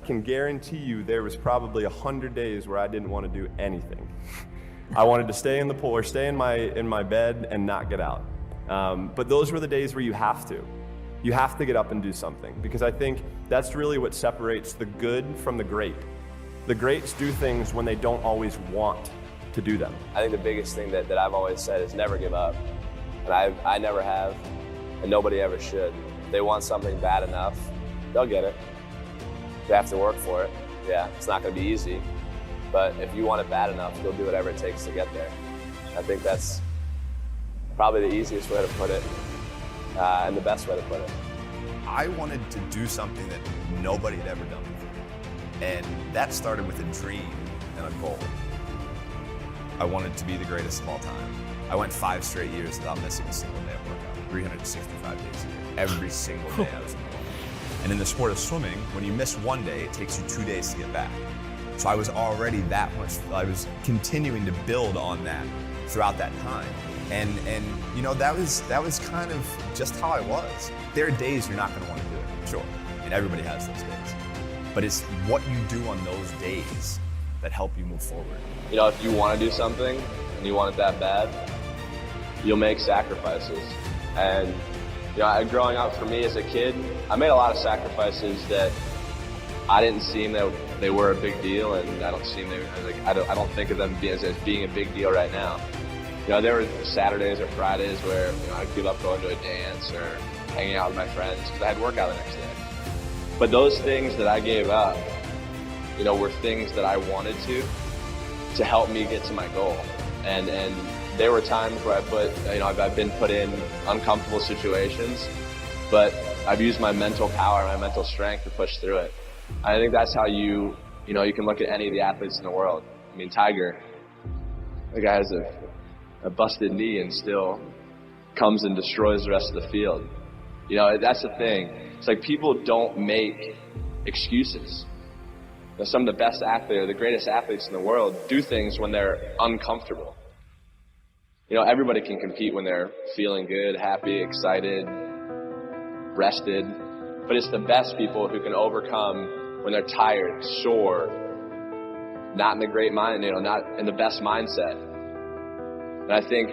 can guarantee you there was probably 100 days where I didn't want to do anything. I wanted to stay in the pool or stay in my bed and not get out. But those were the days where you have to. You have to get up and do something, because I think that's really what separates the good from the great. The greats do things when they don't always want to do them. I think the biggest thing that I've always said is never give up. And I never have, and nobody ever should. If they want something bad enough, they'll get it. They have to work for it. Yeah, it's not going to be easy, but if you want it bad enough, you'll do whatever it takes to get there. I think that's probably the easiest way to put it, and the best way to put it. I wanted to do something that nobody had ever done before, and that started with a dream and a goal. I wanted to be the greatest of all time. I went 5 straight years without missing a single day of workout, 365 days a year. Every single day I was in the pool. And in the sport of swimming, when you miss one day, it takes you 2 days to get back. So I was already I was continuing to build on that throughout that time. And you know, that was kind of just how I was. There are days you're not gonna wanna do it, sure. And everybody has those days. But it's what you do on those days that help you move forward. You know, if you want to do something and you want it that bad, you'll make sacrifices. And you know, growing up for me as a kid, I made a lot of sacrifices that I didn't seem that they were a big deal, and I don't think of them as being a big deal right now. You know, there were Saturdays or Fridays where, you know, I'd give up going to a dance or hanging out with my friends because I had workout the next day. But those things that I gave up, you know, were things that I wanted to help me get to my goal. And there were times where I've been put in uncomfortable situations, but I've used my mental power, my mental strength to push through it. I think that's how you can look at any of the athletes in the world. I mean, Tiger, the guy has a busted knee and still comes and destroys the rest of the field. You know, that's the thing. It's like people don't make excuses. You know, some of the best athletes, or the greatest athletes in the world, do things when they're uncomfortable. You know, everybody can compete when they're feeling good, happy, excited, rested. But it's the best people who can overcome when they're tired, sore, not in the great mind, you know, not in the best mindset. And I think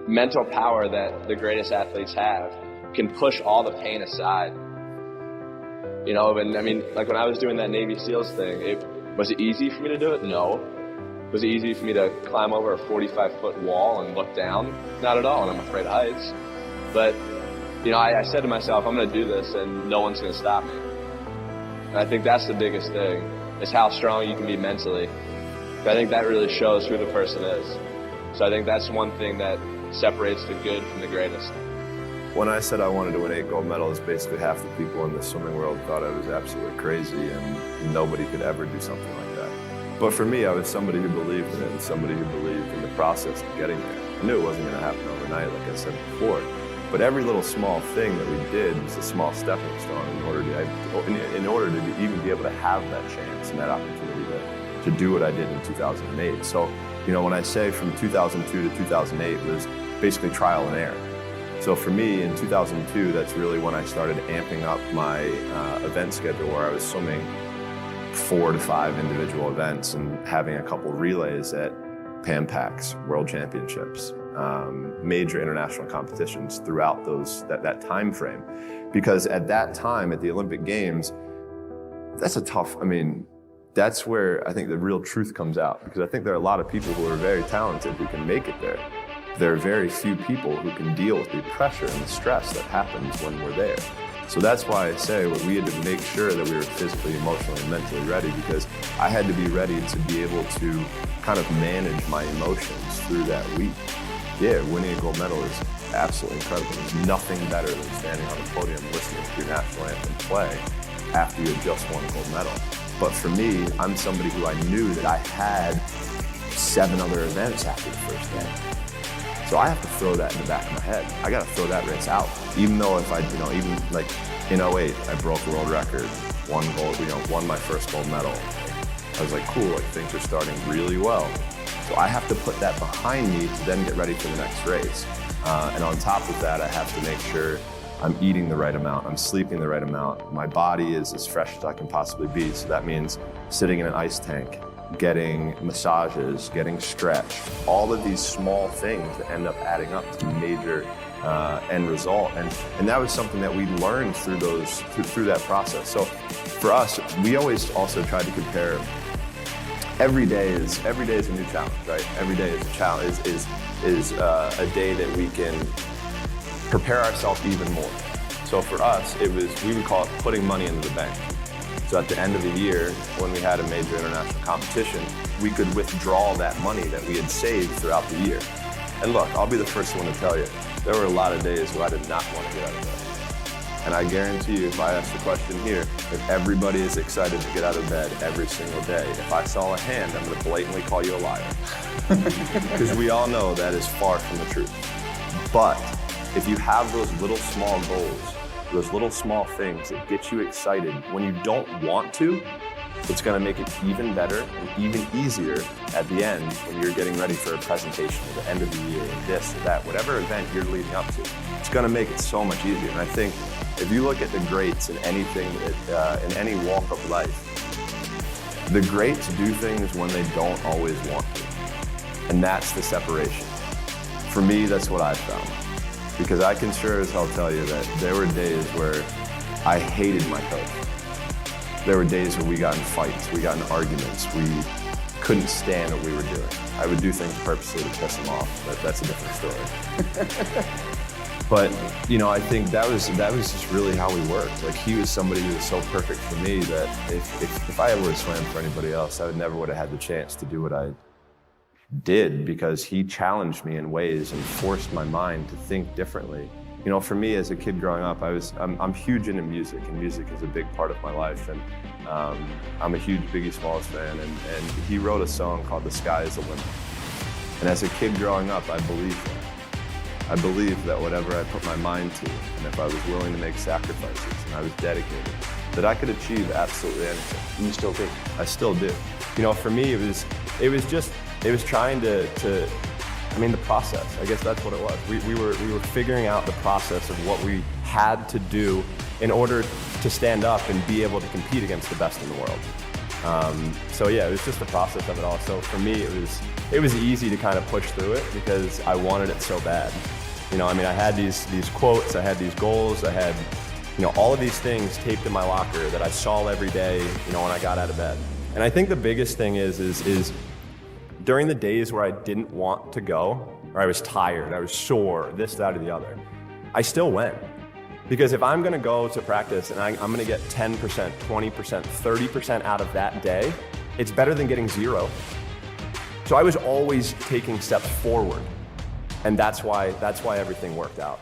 mental power that the greatest athletes have can push all the pain aside. You know, and I mean, like when I was doing that Navy SEALs thing, was it easy for me to do it? No. Was it easy for me to climb over a 45-foot wall and look down? Not at all, and I'm afraid of heights. But, you know, I said to myself, I'm gonna do this and no one's gonna stop me. And I think that's the biggest thing, is how strong you can be mentally. I think that really shows who the person is. So I think that's one thing that separates the good from the greatest. When I said I wanted to win 8 gold medals, basically half the people in the swimming world thought I was absolutely crazy and nobody could ever do something like that. But for me, I was somebody who believed in it and somebody who believed in the process of getting there. I knew it wasn't going to happen overnight, like I said before. But every little small thing that we did was a small stepping stone in order to even be able to have that chance and that opportunity to do what I did in 2008. So, you know, when I say from 2002 to 2008 was basically trial and error. So for me, in 2002, that's really when I started amping up my event schedule, where I was swimming 4 to 5 individual events and having a couple relays at Pan Pacs, World Championships, major international competitions throughout that time frame. Because at that time, at the Olympic Games, that's where I think the real truth comes out. Because I think there are a lot of people who are very talented who can make it there. There are very few people who can deal with the pressure and the stress that happens when we're there. So that's why I say we had to make sure that we were physically, emotionally, and mentally ready, because I had to be ready to be able to kind of manage my emotions through that week. Yeah, winning a gold medal is absolutely incredible. There's nothing better than standing on a podium listening to your national anthem play after you had just won a gold medal. But for me, I'm somebody who I knew that I had 7 other events after the first day. So I have to throw that in the back of my head. I got to throw that race out. Even though if even like in 08, I broke a world record, won my first gold medal. I was like, cool, things are starting really well. So I have to put that behind me to then get ready for the next race. And on top of that, I have to make sure I'm eating the right amount, I'm sleeping the right amount, my body is as fresh as I can possibly be. So that means sitting in an ice tank, getting massages, getting stretch, all of these small things that end up adding up to major end result. And that was something that we learned through that process. So for us, we always also tried to compare. Every day is a new challenge, right? Every day is a challenge, is a day that we can prepare ourselves even more. So for us, we would call it putting money into the bank. So at the end of the year, when we had a major international competition, we could withdraw that money that we had saved throughout the year. And look, I'll be the first one to tell you, there were a lot of days where I did not want to get out of bed. And I guarantee you, if I ask the question here, if everybody is excited to get out of bed every single day, if I saw a hand, I'm going to blatantly call you a liar. Because we all know that is far from the truth. But if you have those little small goals, those little small things that get you excited when you don't want to, it's going to make it even better and even easier at the end when you're getting ready for a presentation at the end of the year, or this or that, whatever event you're leading up to. It's going to make it so much easier. And I think if you look at the greats in anything, in any walk of life, the greats do things when they don't always want to. And that's the separation. For me, that's what I've found. Because I can sure as hell tell you that there were days where I hated my coach. There were days where we got in fights, we got in arguments, we couldn't stand what we were doing. I would do things purposely to piss him off, but that's a different story. But, you know, I think that was just really how we worked. Like, he was somebody who was so perfect for me that if I ever swam for anybody else, I never would have had the chance to do what I did, because he challenged me in ways and forced my mind to think differently. You know, for me as a kid growing up, I'm huge into music, and music is a big part of my life. And I'm a huge Biggie Smalls fan, and he wrote a song called "The Sky Is the Limit." And as a kid growing up, I believed that. I believed that whatever I put my mind to, and if I was willing to make sacrifices, and I was dedicated, that I could achieve absolutely anything. You still think? I still do. You know, for me, it was trying to I mean, the process. I guess that's what it was. We were figuring out the process of what we had to do in order to stand up and be able to compete against the best in the world. So yeah, it was just the process of it all. So for me, it was easy to kind of push through it because I wanted it so bad. You know, I mean, I had these quotes, I had these goals, I had, you know, all of these things taped in my locker that I saw every day, you know, when I got out of bed. And I think the biggest thing is during the days where I didn't want to go, or I was tired, I was sore, this, that, or the other, I still went. Because if I'm gonna go to practice and I'm gonna get 10%, 20%, 30% out of that day, it's better than getting 0. So I was always taking steps forward. And that's why everything worked out.